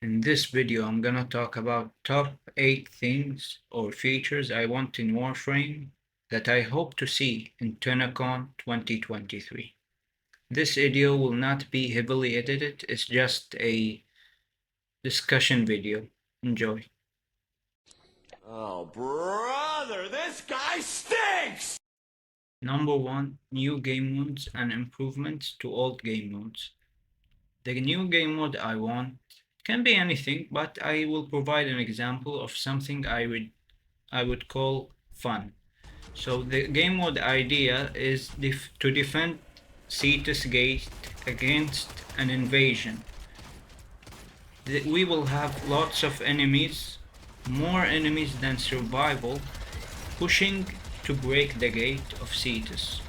In this video, I'm gonna talk about top 8 things or features I want in Warframe that I hope to see in Tennocon 2023. This video will not be heavily edited, it's just a discussion video. Enjoy. Oh, brother, this guy stinks! Number 1, new game modes and improvements to old game modes. The new game mode I want can be anything, but I will provide an example of something I would call fun. So the game mode idea is to defend Cetus Gate against an invasion. We will have lots of enemies, more enemies than survival, pushing to break the gate of Cetus.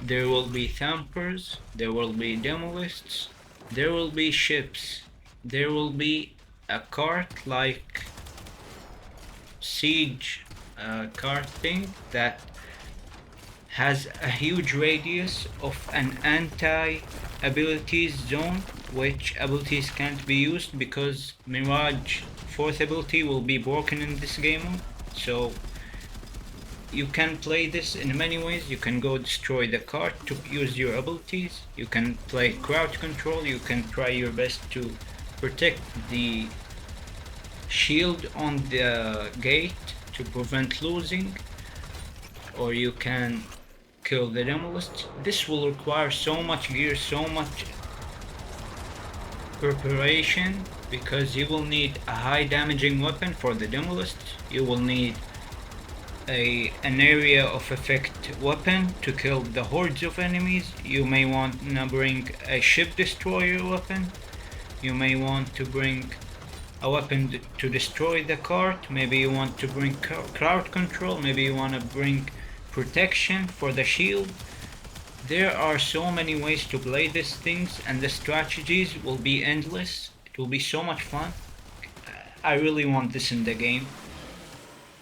There will be thumpers, there will be demolists, there will be ships, there will be a cart like siege cart thing that has a huge radius of an anti-abilities zone, which abilities can't be used because Mirage 4th ability will be broken in this game. So you can play this in many ways. You can go destroy the cart to use your abilities. You can play crowd control. You can try your best to protect the shield on the gate to prevent losing, or you can kill the demolist. This will require so much gear, so much preparation, because you will need a high damaging weapon for the demolist. You will need an area of effect weapon to kill the hordes of enemies. You may want to bring a ship destroyer weapon. You may want to bring a weapon to destroy the cart. Maybe you want to bring crowd control. Maybe you want to bring protection for the shield. There are so many ways to play these things, and the strategies will be endless. It will be so much fun. I really want this in the game.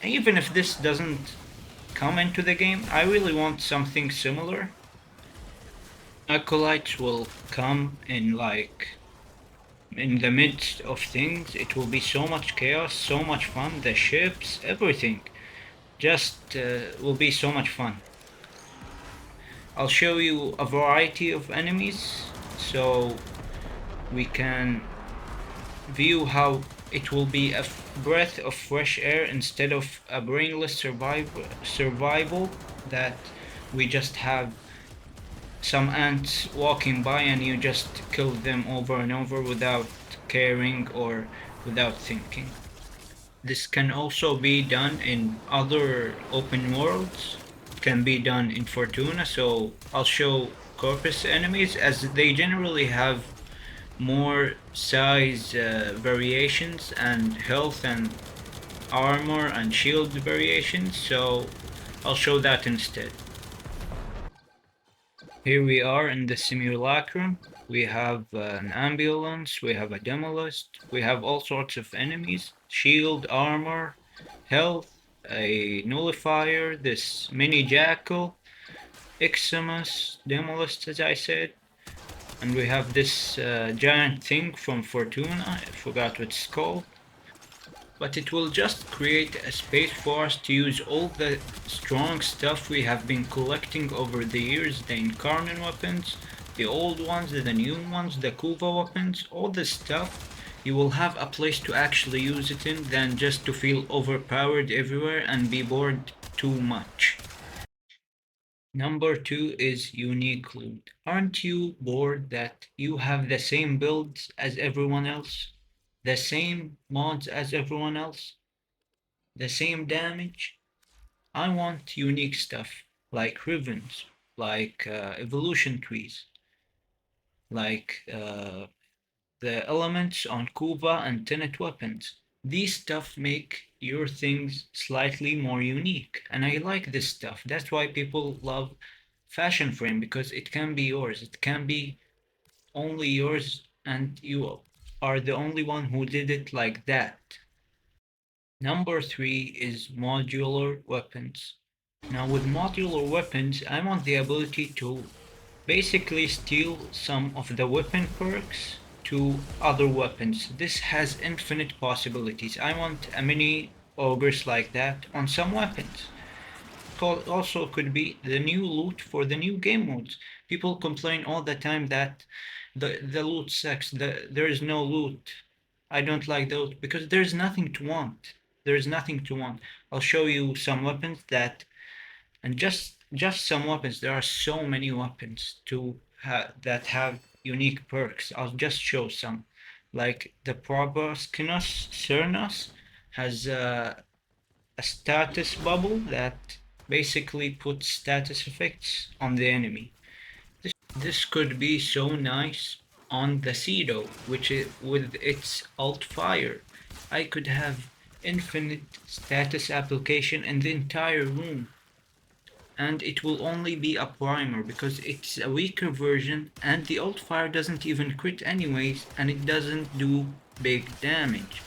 Even if this doesn't come into the game, I really want something similar. Acolytes will come in the midst of things. It will be so much chaos, so much fun. The ships, everything just will be so much fun. I'll show you a variety of enemies so we can view how it will be a breath of fresh air instead of a brainless survival that we just have some ants walking by and you just kill them over and over without caring or without thinking. This can also be done in other open worlds. It can be done in Fortuna, so I'll show Corpus enemies as they generally have more size variations and health and armor and shield variations, so I'll show that instead. Here we are in the simulacrum. We have an ambulance, we have a demolist, we have all sorts of enemies, shield, armor, health, a nullifier, this mini jackal, Iximus, demolist as I said, and we have this giant thing from Fortuna, I forgot what it's called. But it will just create a space for us to use all the strong stuff we have been collecting over the years, the Incarnate weapons, the old ones, the new ones, the Kuva weapons, all this stuff. You will have a place to actually use it in than just to feel overpowered everywhere and be bored too much. Number 2 is unique loot. Aren't you bored that you have the same builds as everyone else? The same mods as everyone else? The same damage? I want unique stuff, like ribbons, like evolution trees, like the elements on Kuva and Tenet weapons. These stuff make your things slightly more unique, and I like this stuff. That's why people love Fashion Frame, because it can be yours. It can be only yours, and you are the only one who did it like that. Number 3 is modular weapons. Now with modular weapons, I want the ability to basically steal some of the weapon perks to other weapons. This has infinite possibilities. I want a mini ogres like that on some weapons. Also could be the new loot for the new game modes. People complain all the time that the loot sucks. There is no loot. I don't like the loot because there's nothing to want. There's nothing to want. I'll show you some weapons that, and just some weapons. There are so many weapons that have unique perks. I'll just show some, like the Proboscinos Cernos has a status bubble that basically puts status effects on the enemy. This could be so nice on the Cedo, with its alt fire. I could have infinite status application in the entire room, and it will only be a primer because it's a weaker version, and the alt fire doesn't even crit anyways, and it doesn't do big damage.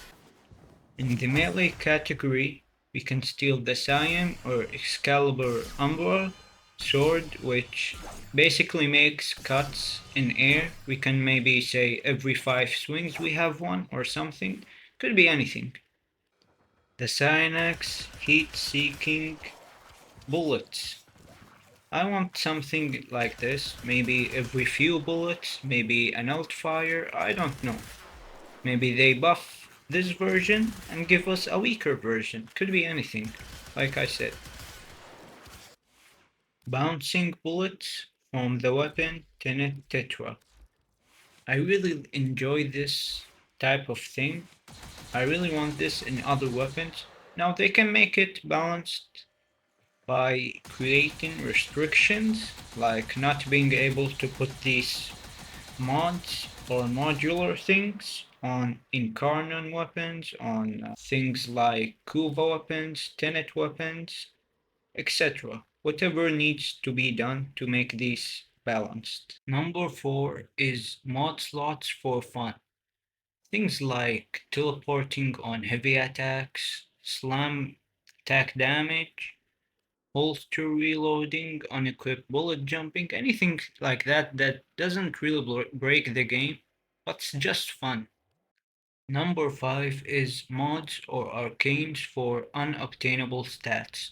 In the melee category, we can steal the Siam or Excalibur Umbra sword, which basically makes cuts in air. We can maybe say every 5 swings we have one or something. Could be anything. The Cyanax heat-seeking bullets. I want something like this. Maybe every few bullets, maybe an alt fire, I don't know. Maybe they buff this version and give us a weaker version. Could be anything, like I said. Bouncing bullets from the weapon Tenet Tetra. I really enjoy this type of thing. I really want this in other weapons. Now they can make it balanced by creating restrictions, like not being able to put these mods or modular things on Incarnon weapons, on things like Kuva weapons, Tenet weapons, etc. Whatever needs to be done to make these balanced. Number 4 is mod slots for fun. Things like teleporting on heavy attacks, slam attack damage, holster reloading, unequipped bullet jumping, anything like that that doesn't really break the game, but it's just fun. Number 5 is mods or arcanes for unobtainable stats.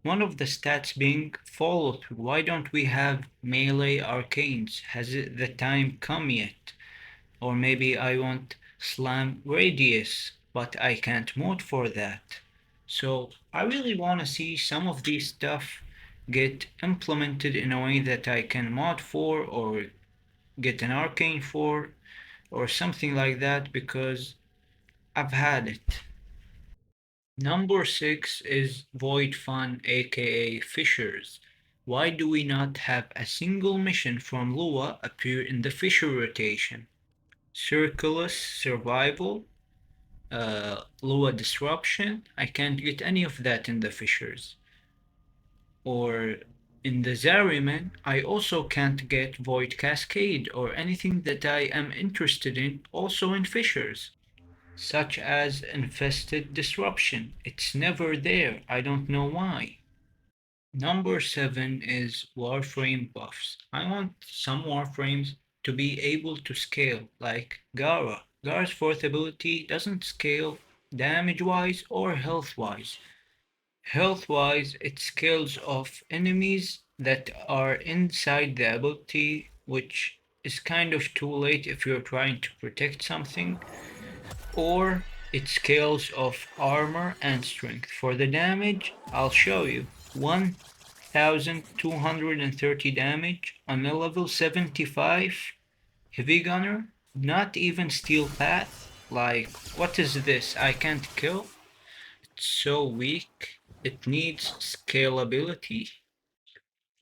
One of the stats being follow through. Why don't we have melee arcanes? Has the time come yet? Or maybe I want slam radius, but I can't mod for that. So I really want to see some of these stuff get implemented in a way that I can mod for or get an arcane for or something like that because I've had it. Number 6 is Void Fun aka Fissures. Why do we not have a single mission from Lua appear in the Fissure rotation? Circulus Survival, Lua Disruption. I can't get any of that in the Fissures. Or in the Zariman, I also can't get Void Cascade or anything that I am interested in also in Fissures, such as Infested Disruption. It's never there. I don't know why. Number 7 is Warframe buffs. I want some Warframes to be able to scale, like Gara. Gara's fourth ability doesn't scale damage-wise or health-wise. Health-wise, it scales off enemies that are inside the ability, which is kind of too late if you're trying to protect something, or it scales of armor and strength. For the damage, I'll show you. 1230 damage on a level 75 heavy gunner, not even steel path. Like, what is this? I can't kill? It's so weak. It needs scalability.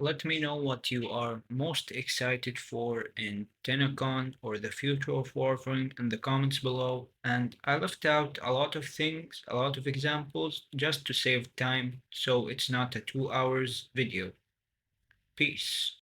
Let me know what you are most excited for in Tennocon or the future of Warframe in the comments below. And I left out a lot of things, a lot of examples, just to save time, so it's not a 2 hours video. Peace.